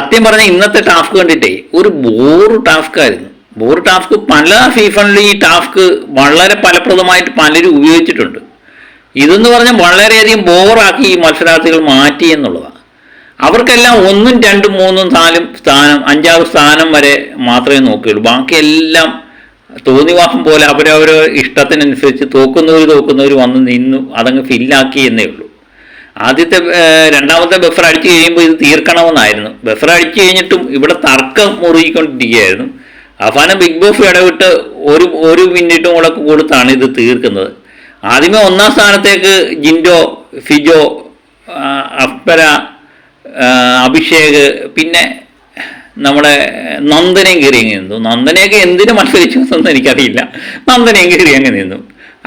സത്യം പറഞ്ഞാൽ ഇന്നത്തെ ടാസ്ക് കണ്ടിട്ടേ ഒരു ബോറ് ടാസ്ക് ആയിരുന്നു. ബോറ് ടാസ്ക് പല സീസണിലും ഈ ടാസ്ക് വളരെ ഫലപ്രദമായിട്ട് പലരും ഉപയോഗിച്ചിട്ടുണ്ട്. ഇതെന്ന് പറഞ്ഞാൽ വളരെയധികം ബോറാക്കി ഈ മത്സരാർത്ഥികൾ മാറ്റി എന്നുള്ളതാണ്. അവർക്കെല്ലാം 1, 2, 3, 4 സ്ഥാനം 5 സ്ഥാനം വരെ മാത്രമേ നോക്കുകയുള്ളൂ. ബാക്കിയെല്ലാം തോന്നിവാസം പോലെ അവരവരുടെ ഇഷ്ടത്തിനനുസരിച്ച് തോക്കുന്നവർ വന്ന് നിന്നു അതങ്ങ് ഫില്ലാക്കി എന്നേ ഉള്ളൂ. രണ്ടാമത്തെ ബഫർ അടിച്ചു കഴിയുമ്പോൾ ഇത് തീർക്കണമെന്നായിരുന്നു. ബഫർ അടിച്ചു കഴിഞ്ഞിട്ടും ഇവിടെ തർക്കം മുറുകിക്കൊണ്ടിരിക്കുകയായിരുന്നു. അവസാനം ബിഗ് ബോസ് ഇടവിട്ട് ഒരു മിനിറ്റും കൂടെ കൊടുത്താണ് ഇത് തീർക്കുന്നത്. ആദ്യമേ 1ാം സ്ഥാനത്തേക്ക് ജിൻഡോ, ഫിജോ, അഫ്ബര, അഭിഷേക്, പിന്നെ നമ്മുടെ നന്ദനയും കയറി അങ്ങ് നിന്നു. നന്ദനയൊക്കെ എന്തിനു മത്സരിച്ചു എന്നൊന്നും എനിക്കറിയില്ല. നന്ദനയും കയറി അങ്ങ് നിന്നു.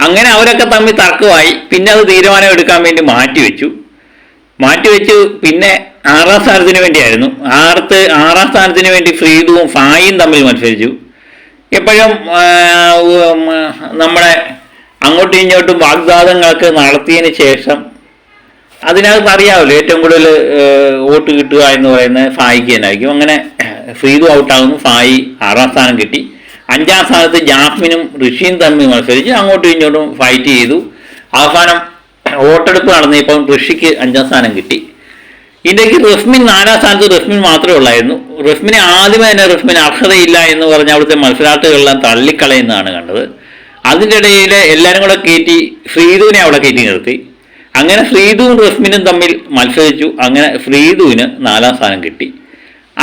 അങ്ങനെ അവരൊക്കെ തമ്മിൽ തർക്കമായി. പിന്നെ അത് തീരുമാനം എടുക്കാൻ വേണ്ടി മാറ്റിവെച്ചു. പിന്നെ 6ാം സ്ഥാനത്തിന് വേണ്ടിയായിരുന്നു. 6ാം സ്ഥാനത്തിന് വേണ്ടി ഫ്രീഡുവും ഫായും തമ്മിൽ മത്സരിച്ചു. എപ്പോഴും നമ്മളെ അങ്ങോട്ടും ഇങ്ങോട്ടും വാഗ്ദാനങ്ങളൊക്കെ നടത്തിയതിന് ശേഷം അതിനകത്ത് അറിയാമല്ലോ ഏറ്റവും കൂടുതൽ വോട്ട് കിട്ടുക എന്ന് പറയുന്നത് ഫായിക്ക് തന്നെയായിരിക്കും. അങ്ങനെ ഫ്രീദു ഔട്ടാകുന്നു. ഫായി 6ാം സ്ഥാനം കിട്ടി. 5ാം സ്ഥാനത്ത് ജാസ്മിനും ഋഷിയും തമ്മിൽ മത്സരിച്ച് അങ്ങോട്ടും ഇങ്ങോട്ടും ഫൈറ്റ് ചെയ്തു. അവസാനം വോട്ടെടുപ്പ് നടന്നപ്പോൾ ഋഷിക്ക് 5ാം സ്ഥാനം കിട്ടി. ഇതിലേക്ക് റസ്മിൻ 4ാം സ്ഥാനത്ത് റസ്മിൻ മാത്രമേ ഉള്ളായിരുന്നു. റസ്മിനെ ആദ്യമേ തന്നെ റസ്മിന് അർഹതയില്ല എന്ന് പറഞ്ഞ് അവിടുത്തെ മത്സരാർത്ഥികളെല്ലാം തള്ളിക്കളയുന്നതാണ് കണ്ടത്. അതിൻ്റെ ഇടയിൽ എല്ലാവരും കൂടെ കയറ്റി ഫ്രീദുവിനെ അവിടെ കയറ്റി നിർത്തി. അങ്ങനെ ഫ്രീദുവും റസ്മിനും തമ്മിൽ മത്സരിച്ചു. അങ്ങനെ ഫ്രീദുവിന് 4ാം സ്ഥാനം കിട്ടി.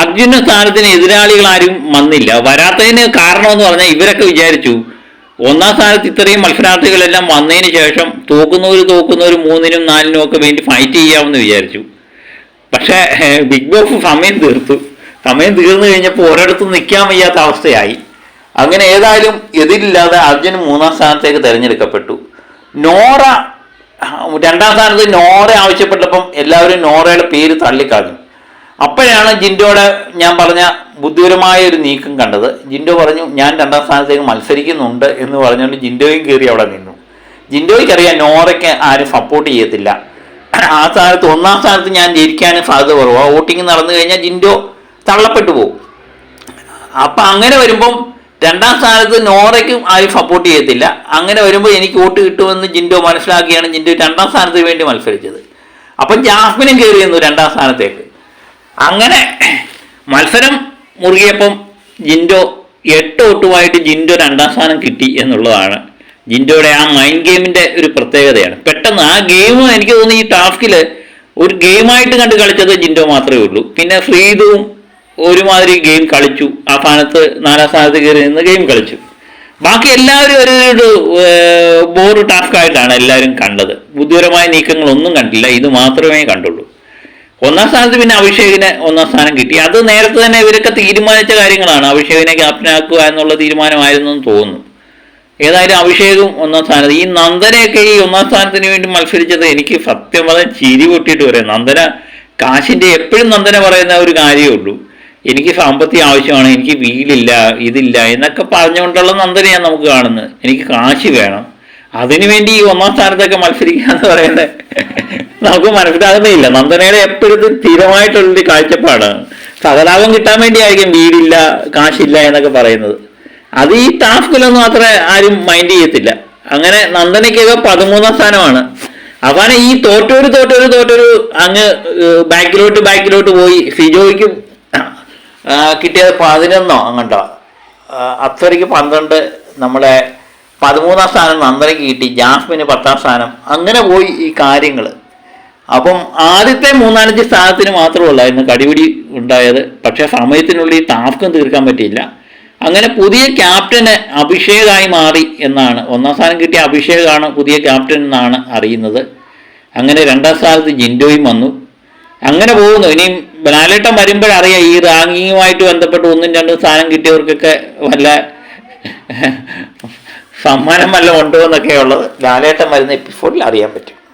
അർജുന സ്ഥാനത്തിന് എതിരാളികളാരും വന്നില്ല. വരാത്തതിന് കാരണമെന്ന് പറഞ്ഞാൽ ഇവരൊക്കെ വിചാരിച്ചു 1ാം സ്ഥാനത്ത് ഇത്രയും മത്സരാർത്ഥികളെല്ലാം വന്നതിന് ശേഷം തോക്കുന്നവർ 3നും 4നും ഒക്കെ വേണ്ടി ഫൈറ്റ് ചെയ്യാമെന്ന് വിചാരിച്ചു. പക്ഷേ ബിഗ് ബോസ് സമയം തീർന്നു കഴിഞ്ഞപ്പോൾ ഒരിടത്തും നിൽക്കാൻ വയ്യാത്ത അവസ്ഥയായി. അങ്ങനെ ഏതായാലും എതിരില്ലാതെ അർജുൻ 3ാം സ്ഥാനത്തേക്ക് തിരഞ്ഞെടുക്കപ്പെട്ടു. നോറ 2ാം സ്ഥാനത്ത് നോറ ആവശ്യപ്പെട്ടപ്പം എല്ലാവരും നോറയുടെ പേര് തള്ളിക്കളഞ്ഞു. അപ്പോഴാണ് ജിൻഡോയുടെ ഞാൻ പറഞ്ഞ ബുദ്ധിപരമായ ഒരു നീക്കം കണ്ടത്. ജിൻഡോ പറഞ്ഞു ഞാൻ 2ാം സ്ഥാനത്തേക്ക് മത്സരിക്കുന്നുണ്ട് എന്ന് പറഞ്ഞുകൊണ്ട് ജിൻഡോയും കയറി അവിടെ നിന്നു. ജിൻഡോയ്ക്കറിയാം നോറയ്ക്ക് ആരും സപ്പോർട്ട് ചെയ്യത്തില്ല. ആ സ്ഥാനത്ത് 1ാം സ്ഥാനത്ത് ഞാൻ ജയിക്കാനും സാധ്യത കുറവാണ്. വോട്ടിങ് നടന്നു കഴിഞ്ഞാൽ ജിൻഡോ തള്ളപ്പെട്ടു പോകും. അപ്പം അങ്ങനെ വരുമ്പം 2ാം സ്ഥാനത്ത് നോറയ്ക്കും ആരും സപ്പോർട്ട് ചെയ്യത്തില്ല. അങ്ങനെ വരുമ്പോൾ എനിക്ക് വോട്ട് കിട്ടുമെന്ന് ജിൻഡോ മനസ്സിലാക്കിയാണ് ജിൻഡോ 2ാം സ്ഥാനത്തിന് വേണ്ടി മത്സരിച്ചത്. അപ്പം ജാസ്മിനും കയറി വന്നു 2ാം സ്ഥാനത്തേക്ക്. അങ്ങനെ മത്സരം മുറുകിയപ്പം ജിൻഡോ 8 വോട്ടുമായിട്ട് ജിൻഡോ 2ാം സ്ഥാനം കിട്ടി എന്നുള്ളതാണ് ജിൻഡോയുടെ ആ മൈൻഡ് ഗെയിമിൻ്റെ ഒരു പ്രത്യേകതയാണ്. പെട്ടെന്ന് ആ ഗെയിം എനിക്ക് തോന്നുന്നു ഈ ടാസ്കിൽ ഒരു ഗെയിമായിട്ട് കണ്ട് കളിച്ചത് ജിൻഡോ മാത്രമേ ഉള്ളൂ. പിന്നെ ഫ്രീദുവും ഒരുമാതിരി ഗെയിം കളിച്ചു. ആ സ്ഥാനത്ത് 4ാം സ്ഥാനത്ത് കയറി നിന്ന് ഗെയിം കളിച്ചു. ബാക്കി എല്ലാവരും ഒരു ബോറ് ടാസ്കായിട്ടാണ് എല്ലാവരും കണ്ടത്. ബുദ്ധിപരമായ നീക്കങ്ങളൊന്നും കണ്ടില്ല. ഇത് മാത്രമേ കണ്ടുള്ളൂ. 1ാം സ്ഥാനത്ത് പിന്നെ അഭിഷേകിന് 1ാം സ്ഥാനം കിട്ടി. അത് നേരത്തെ തന്നെ ഇവരൊക്കെ തീരുമാനിച്ച കാര്യങ്ങളാണ്. അഭിഷേകിനെ ക്യാപ്റ്റനാക്കുക എന്നുള്ള തീരുമാനമായിരുന്നു എന്ന് തോന്നുന്നു. ഏതായാലും അഭിഷേകും 1ാം സ്ഥാനത്ത്. ഈ നന്ദനയൊക്കെ ഈ 1ാം സ്ഥാനത്തിന് വേണ്ടി മത്സരിച്ചത് എനിക്ക് സത്യം പറഞ്ഞാൽ ചിരി പൊട്ടിയിട്ട് പറയാം. നന്ദന കാശിൻ്റെ എപ്പോഴും നന്ദന പറയുന്ന ഒരു കാര്യമേ ഉള്ളൂ, എനിക്ക് സാമ്പത്തിക ആവശ്യമാണ്, എനിക്ക് വീടില്ല, ഇതില്ല എന്നൊക്കെ പറഞ്ഞുകൊണ്ടുള്ള നന്ദനയാണ് നമുക്ക് കാണുന്നത്. എനിക്ക് കാശ് വേണം, അതിനുവേണ്ടി ഈ 1ാം സ്ഥാനത്തൊക്കെ മത്സരിക്കുക എന്ന് പറയുന്നത് നമുക്ക് മനസ്സിലാകുന്നില്ല. നന്ദനയുടെ എപ്പോഴും സ്ഥിരമായിട്ടുള്ളൊരു കാഴ്ചപ്പാടാണ്. സകലാപം കിട്ടാൻ വേണ്ടിയായിരിക്കും വീടില്ല, കാശില്ല എന്നൊക്കെ പറയുന്നത്. അത് ഈ ടാസ്കിലൊന്നും അത്ര ആരും മൈൻഡ് ചെയ്യത്തില്ല. അങ്ങനെ നന്ദനയ്ക്കൊക്കെ 13ാം സ്ഥാനമാണ്. അവനെ ഈ തോറ്റൊരു അങ്ങ് ബാക്കിലോട്ട് പോയി. ഫിജോയ്ക്കും കിട്ടിയത് 11 അങ്ങോട്ടോ, അപ്സരയ്ക്ക് 12, നമ്മളെ 13ാം സ്ഥാനം നന്ദനയ്ക്ക് കിട്ടി, ജാസ്മിന് 10ാം സ്ഥാനം. അങ്ങനെ പോയി ഈ കാര്യങ്ങൾ. അപ്പം ആദ്യത്തെ 3-4 സ്ഥാനത്തിന് മാത്രമേ ഉള്ളായിരുന്നു കടിപിടി ഉണ്ടായത്. പക്ഷേ സമയത്തിനുള്ളിൽ ടാസ്കും തീർക്കാൻ പറ്റിയില്ല. അങ്ങനെ പുതിയ ക്യാപ്റ്റന് അഭിഷേകായി മാറി എന്നാണ്. 1ാം സ്ഥാനം കിട്ടിയ അഭിഷേകാണ് പുതിയ ക്യാപ്റ്റൻ എന്നാണ് അറിയുന്നത്. അങ്ങനെ 2ാം സ്ഥാനത്ത് ജിൻഡോയും വന്നു. അങ്ങനെ പോകുന്നു. ഇനിയും ലാലേട്ടൻ വരുമ്പോഴറിയാം ഈ റാങ്കിങ്ങുമായിട്ട് ബന്ധപ്പെട്ട് 1ഉം 2ഉം സ്ഥാനം കിട്ടിയവർക്കൊക്കെ വല്ല സമ്മാനം വല്ല ഉണ്ടോ എന്നൊക്കെ ഉള്ളത് ലാലേട്ടൻ വരുന്ന എപ്പിസോഡിൽ അറിയാൻ പറ്റും.